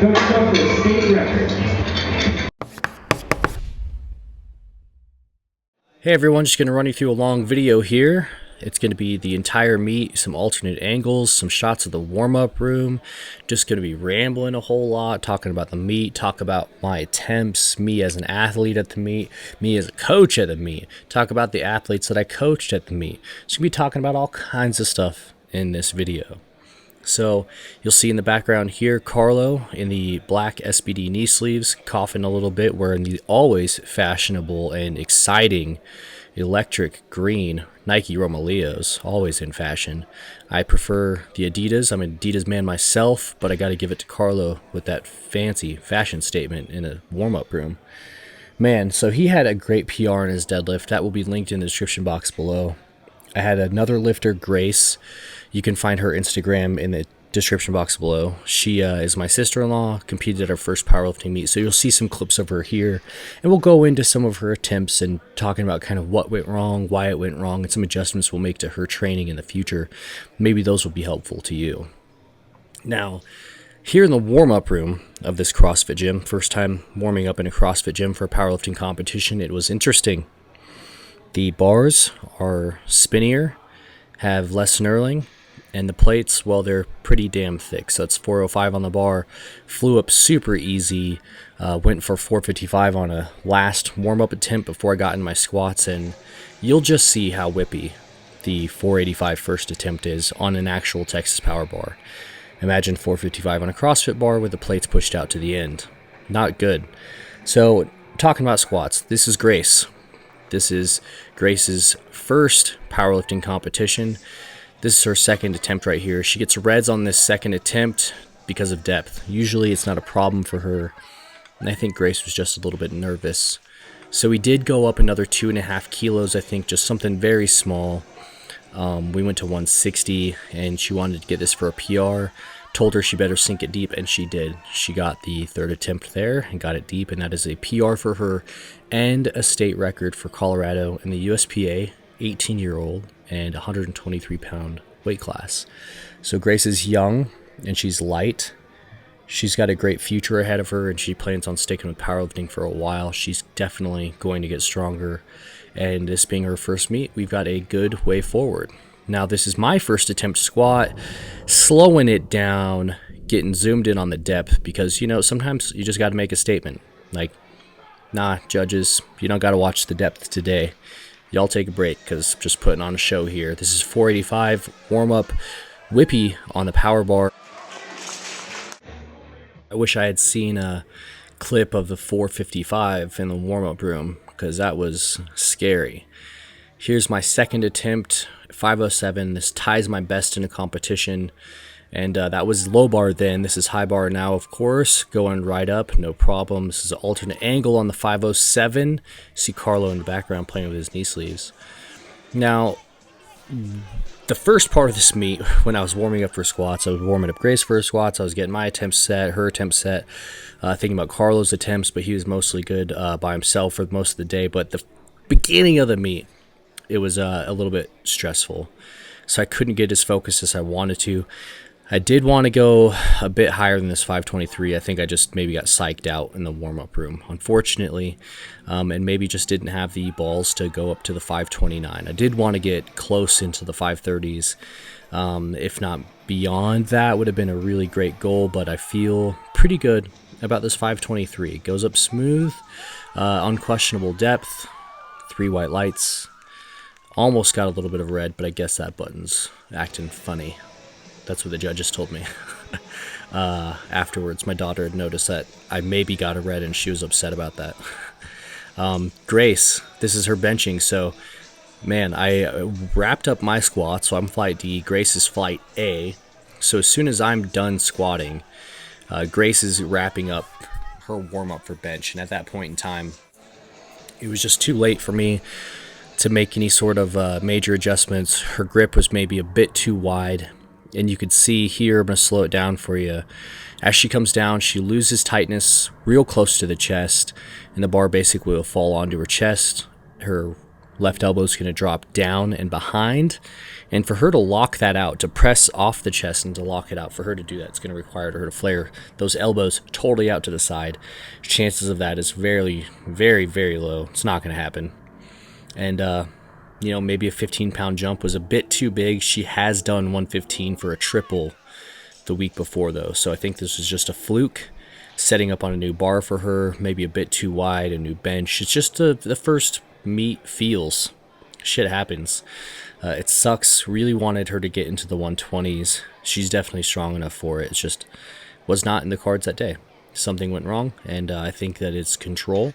Going to go for a state record. Hey everyone, just going to run you through a long video here. It's going to be the entire meet, some alternate angles, some shots of the warm-up room. Just going to be rambling a whole lot, talking about the meet, talk about my attempts, me as an athlete at the meet, me as a coach at the meet, talk about the athletes that I coached at the meet. Just going to be talking about all kinds of stuff in this video. So you'll see in the background here, Carlo in the black SBD knee sleeves, coughing a little bit, wearing the always fashionable and exciting electric green Nike Romaleos, always in fashion. I prefer the Adidas. I'm an Adidas man myself, but I got to give it to Carlo with that fancy fashion statement in a warm-up room. Man, so he had a great PR in his deadlift. That will be linked in the description box below. I had another lifter, Grace. You can find her Instagram in the description box below. She is my sister-in-law, competed at our first powerlifting meet, so you'll see some clips of her here, and we'll go into some of her attempts and talking about kind of what went wrong, why it went wrong, and some adjustments we'll make to her training in the future. Maybe those will be helpful to you. Now, here in the warm-up room of this CrossFit gym, first time warming up in a CrossFit gym for a powerlifting competition, it was interesting. The bars are spinnier, have less knurling, and the plates, well, they're pretty damn thick. So it's 405 on the bar. Flew up super easy. Went for 455 on a last warm-up attempt before I got in my squats. And you'll just see how whippy the 485 first attempt is on an actual Texas power bar. Imagine 455 on a CrossFit bar with the plates pushed out to the end. Not good. So talking about squats, this is Grace. This is Grace's first powerlifting competition. This is her second attempt right here. She gets reds on this second attempt because of depth. Usually it's not a problem for her, and I think Grace was just a little bit nervous. So we did go up another 2.5 kilos, I think, just something very small. We went to 160, and she wanted to get this for a PR. Told her she better sink it deep, and she did. She got the third attempt there and got it deep, and that is a PR for her and a state record for Colorado in the USPA 18-year-old and 123-pound weight class. So Grace is young and she's light. She's got a great future ahead of her, and she plans on sticking with powerlifting for a while. She's definitely going to get stronger, and this being her first meet, we've got a good way forward. Now, this is my first attempt squat, slowing it down, getting zoomed in on the depth, because, you know, sometimes you just got to make a statement. Like, nah, judges, you don't got to watch the depth today. Y'all take a break, because just putting on a show here. This is 485 warm-up whippy on the power bar. I wish I had seen a clip of the 455 in the warm-up room, because that was scary. Here's my second attempt, 507. This ties my best in a competition, and that was low bar then. This is high bar now, of course, going right up, no problem. This is an alternate angle on the 507. See Carlo in the background playing with his knee sleeves. Now, the first part of this meet, when I was warming up for squats, I was warming up Grace for her squats. I was getting my attempts set, her attempts set, thinking about Carlo's attempts, but he was mostly good by himself for most of the day. But the beginning of the meet, it was a little bit stressful, so I couldn't get as focused as I wanted to. I did want to go a bit higher than this 523. I think I just maybe got psyched out in the warm-up room, unfortunately, and maybe just didn't have the balls to go up to the 529. I did want to get close into the 530s. If not beyond that, would have been a really great goal, but I feel pretty good about this 523. It goes up smooth, unquestionable depth, 3 white lights. Almost got a little bit of red, but I guess that button's acting funny. That's what the judges told me. Afterwards, my daughter had noticed that I maybe got a red, and she was upset about that. Grace, this is her benching. So, man, I wrapped up my squat, so I'm flight D. Grace is flight A. So as soon as I'm done squatting, Grace is wrapping up her warm-up for bench. And at that point in time, it was just too late for me to make any sort of major adjustments. Her grip was maybe a bit too wide. And you could see here, I'm going to slow it down for you. As she comes down, she loses tightness real close to the chest, and the bar basically will fall onto her chest. Her Left elbow's going to drop down and behind. And for her to lock that out, to press off the chest and to lock it out, for her to do that, it's going to require her to flare those elbows totally out to the side. Chances of that is very, very, very low. It's not going to happen. And, you know, maybe a 15-pound jump was a bit too big. She has done 115 for a triple the week before, though. So I think this was just a fluke. Setting up on a new bar for her, maybe a bit too wide, a new bench. It's just the first meet feels. Shit happens. It sucks. Really wanted her to get into the 120s. She's definitely strong enough for it. It just was not in the cards that day. Something went wrong, and I think that it's control,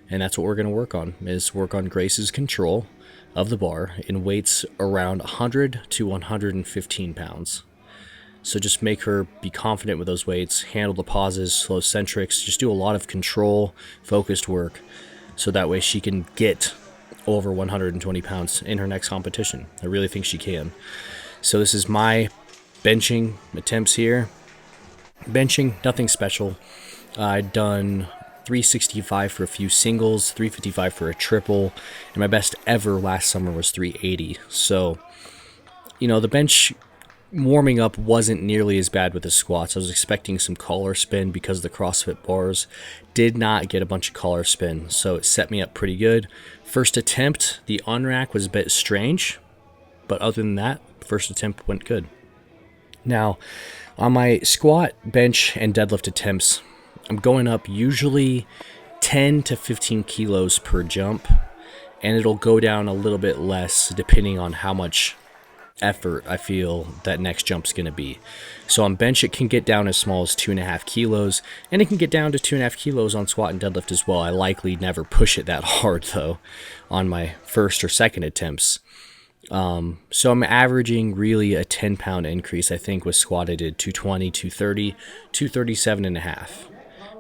and that's what we're going to work on, is work on Grace's control of the bar in weights around 100 to 115 pounds. So just make her be confident with those weights, handle the pauses, slow centrics, just do a lot of control, focused work, so that way she can get over 120 pounds in her next competition. I really think she can. So this is my benching attempts here. Benching, nothing special. I'd done 365 for a few singles, 355 for a triple, and my best ever last summer was 380. So, you know, the bench warming up wasn't nearly as bad with the squats. I was expecting some collar spin because the CrossFit bars did not get a bunch of collar spin, so it set me up pretty good. First attempt, the unrack was a bit strange, but other than that, first attempt went good. Now, on my squat, bench, and deadlift attempts, I'm going up usually 10 to 15 kilos per jump, and it'll go down a little bit less depending on how much effort I feel that next jump's going to be. So on bench, it can get down as small as 2.5 kilos, and it can get down to 2.5 kilos on squat and deadlift as well. I likely never push it that hard, though, on my first or second attempts. So I'm averaging really a 10-pound increase. I think with squat I did 220, 230, 237.5.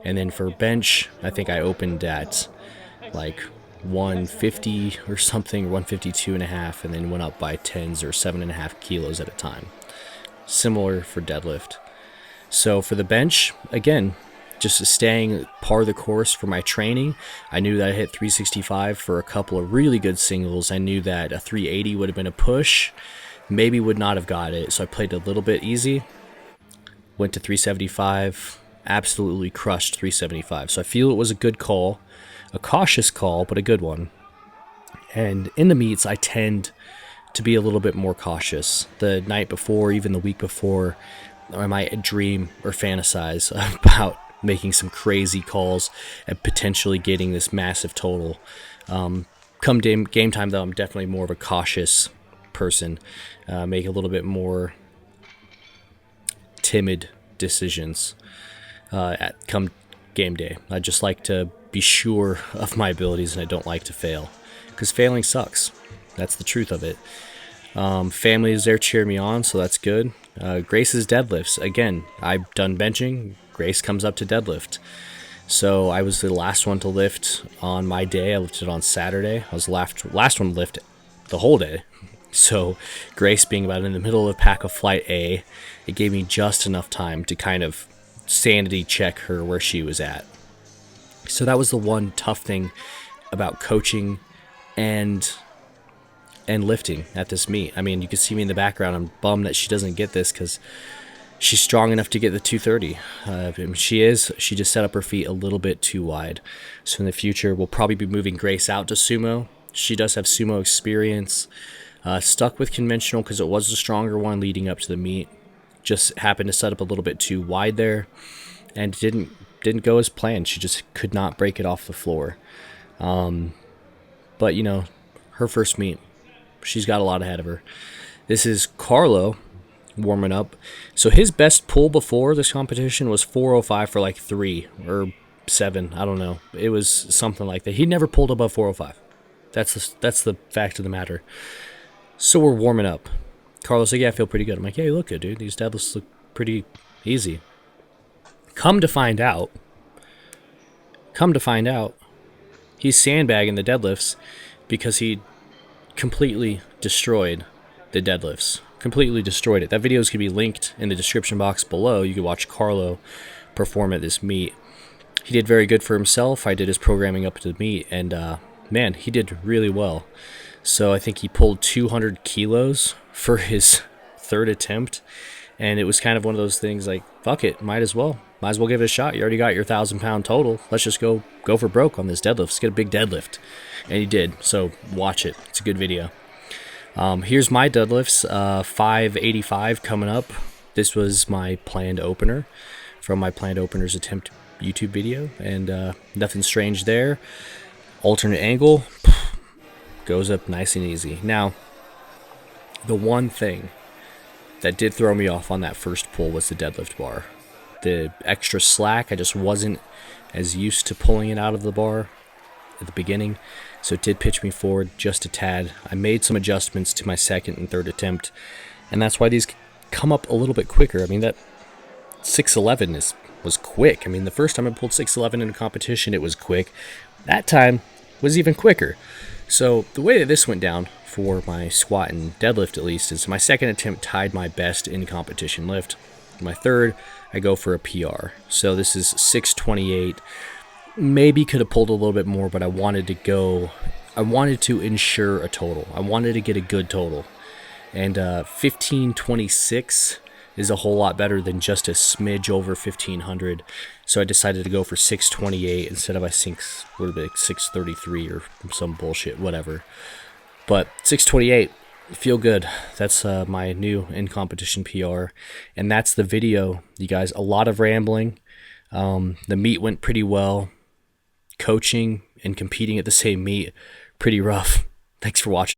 And then for bench, I think I opened at like 150 or something, 152.5, and then went up by 10s or 7.5 kilos at a time. Similar for deadlift. So for the bench, again, just staying par of the course for my training. I knew that I hit 365 for a couple of really good singles. I knew that a 380 would have been a push, maybe would not have got it, so I played a little bit easy. Went to 375, absolutely crushed 375. So I feel it was a good call, a cautious call, but a good one. And in the meets, I tend to be a little bit more cautious. The night before, even the week before, I might dream or fantasize about making some crazy calls and potentially getting this massive total. Come game time, though, I'm definitely more of a cautious person. Make a little bit more timid decisions come game day. I just like to be sure of my abilities, and I don't like to fail, because failing sucks. That's the truth of it. Family is there cheering me on, so that's good. Grace's deadlifts. Again, I've done benching. Grace comes up to deadlift. So I was the last one to lift on my day. I lifted on Saturday. I was the last one to lift the whole day. So Grace being about in the middle of pack of flight A, it gave me just enough time to kind of sanity check her where she was at. So that was the one tough thing about coaching and lifting at this meet. I mean, you can see me in the background. I'm bummed that she doesn't get this because she's strong enough to get the 230. She just set up her feet a little bit too wide. So in the future, we'll probably be moving Grace out to sumo. She does have sumo experience. Stuck with conventional because it was the stronger one leading up to the meet. Just happened to set up a little bit too wide there, and didn't go as planned. She just could not break it off the floor. But you know, her first meet, she's got a lot ahead of her. This is Carlo warming up. So his best pull before this competition was 405 for like 3 or 7. I don't know. It was something like that. He never pulled above 405. That's the fact of the matter. So we're warming up. Carlos like, yeah, I feel pretty good. I'm like, yeah, you look good, dude. These deadlifts look pretty easy. Come to find out, he's sandbagging the deadlifts because he completely destroyed the deadlifts. Completely destroyed it. That video is going to be linked in the description box below. You can watch Carlo perform at this meet. He did very good for himself. I did his programming up to the meet, and man, he did really well. So I think he pulled 200 kilos for his third attempt, and it was kind of one of those things like, fuck it, might as well give it a shot. You already got your 1,000-pound total. Let's just go for broke on this deadlift. Let's get a big deadlift. And he did. So watch it. It's a good video. Here's my deadlifts. 585 coming up. This was my planned opener from my planned openers attempt YouTube video, and nothing strange there. Alternate angle goes up nice and easy. Now, the one thing that did throw me off on that first pull was the deadlift bar. The extra slack, I just wasn't as used to pulling it out of the bar at the beginning, so it did pitch me forward just a tad. I made some adjustments to my second and third attempt, and that's why these come up a little bit quicker. I mean, that 611 was quick. I mean, the first time I pulled 611 in a competition, it was quick. That time was even quicker. So the way that this went down for my squat and deadlift, at least, is my second attempt tied my best in competition lift. My third, I go for a PR. So this is 628. Maybe could have pulled a little bit more, but I wanted to ensure a total. I wanted to get a good total. And 1526 is a whole lot better than just a smidge over 1500. So I decided to go for 628 instead of, I think, what would it be, 633 or some bullshit, whatever. But 628, feel good. That's my new in competition PR, and that's the video, you guys. A lot of rambling. The meet went pretty well. Coaching and competing at the same meet, pretty rough. Thanks for watching.